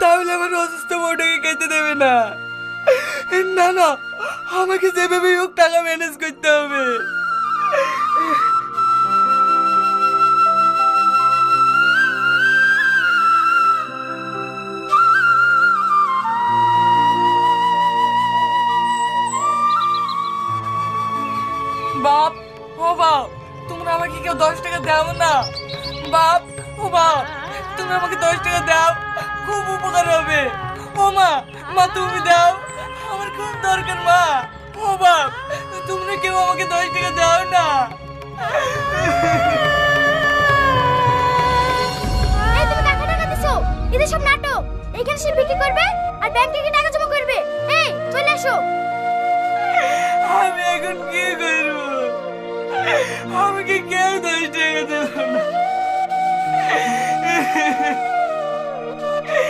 তাহলে আমার অসুস্থ বউটাকে খেতে দেবে না। না না, আমাকে যেভাবে হোক টাকা ম্যানেজ করতে হবে। বাপ, ও বাপ, তোমরা আমাকে কেউ 10 টাকা দাও না। বাপ, ও বাপ, তুমি আমাকে 10 টাকা দাও, খুব উপকার হবে। ও মা, মা তুমি দাও, আমার খুব দরকার মা। ও বাপ, তোমরা কেউ আমাকে 10 টাকা দাও না। এই তুমি কাকে টাকা দিছো? এদের সব নাটক। এইখানে সে বিক্রি করবে আর ব্যাংকে গিয়ে টাকা জমা করবে। এই চলে আসো। আমি এখন কি করব? আমাকে কেউ 10 টাকা দেব না।